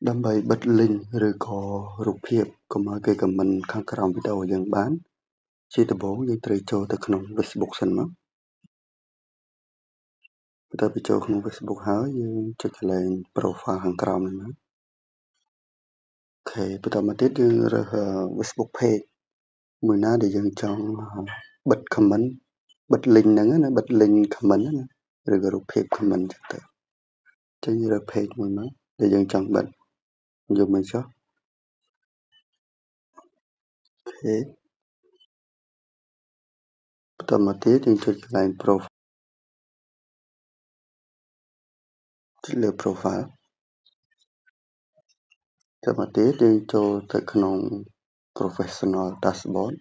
ដើម្បីបិទ link ឬក៏រូបភាពកុំឲ្យគេ comment ខាងក្រោមវីដេអូយើងបានជាដំបូងយើងត្រូវចូលទៅក្នុង Facebook សិនមកបន្ទាប់ពីចូលក្នុង Facebook ហើយយើងចុចកន្លែង profile ខាងក្រោមនេះមកអូខេបន្តមកទៀតយើងរើស Facebook page មួយណាដែលយើងចង់បិទ comment បិទ link ហ្នឹងណាបិទ link comment ណាឬក៏រូបភាព comment ចឹងទៅចឹងយើងរើស page មួយមកដែលយើងចង់បិទយកមកចុះអូខេបន្តមកទៀតយើងចុចកន្លែង profile ចុចលើ profile បន្តមកទៀតយើងចូលទៅក្នុង professional dashboard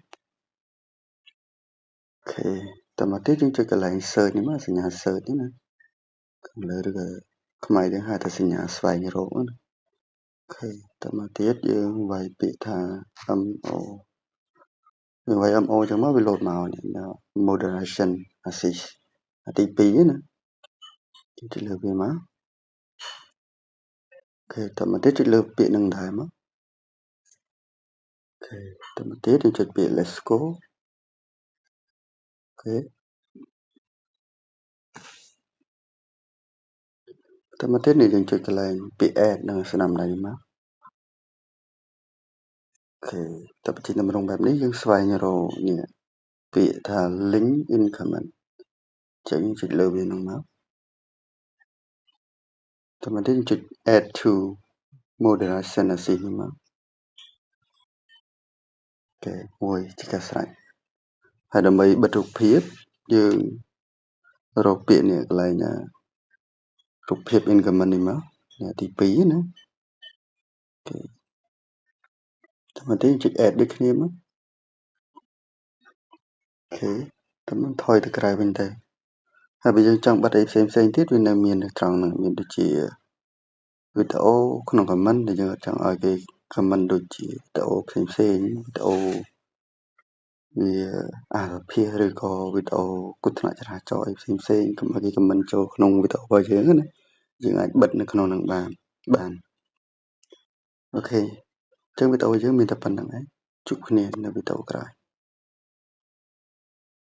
អូខេបន្តមកទៀតយើងចុចកន្លែង search នេះមកសញ្ញា search នេះណាខាងលើឬក៏ខ្មែរយើងហៅថាសញ្ញាស្វែងរកណាអូខេបន្តមកទៀតយើងវាយពាក្យថា MO យើងវាយ MO ចឹងមកវា load មកនេះ moderation assist ទី2ណាយើងចុចលើវាមកអូខេបន្តមកទៀតចុចលើពាក្យនឹងដែរមកអូខេបន្តមកទៀតយើងចុចពាក្យ let's go អូខេបន្តមកទៀតយើងចុចកន្លែងពាក្យ add នៅស្នាមដៃនេះមកអូខេតើបញ្ចេញតម្រងបែបនេះយើងស្វែងរកនេះពាក្យថា link in comment ចឹងយើងចុចលើវានឹងមកតើមកទៀតយើងចុច add to moderation assist នេះមកអូខេមួយជាការស្រេចហើយដើម្បីបិទរូបភាពយើងរកពាក្យនេះកន្លែងរូបភាព in comment នេះមកទី2ណាអូខេតើមកទៀតចុច add ដូចគ្នាមកអូខេតើមិនថយទៅក្រៅវិញទៅហើយបើយើងចង់បិទអីផ្សេងទៀតវានៅមាននៅត្រង់ហ្នឹងមានដូចជាវីដេអូក្នុង comment ដែលយើងចង់ឲ្យគេ comment ដូចជាវីដេអូផ្សេងវីដេអូវាអាសភាសឬក៏វីដេអូគូថ្នាក់ចរាចរណ៍អីផ្សេងកុំឲ្យគេ comment ចូលក្នុងវីដេអូរបស់យើងណាយើងអាចបិទនៅក្នុងហ្នឹងបានអូខេអញ្ចឹងវីដេអូយើងមានតែប៉ុណ្្នឹងឯងជួបគ្នានៅវីដេអូក្រោយ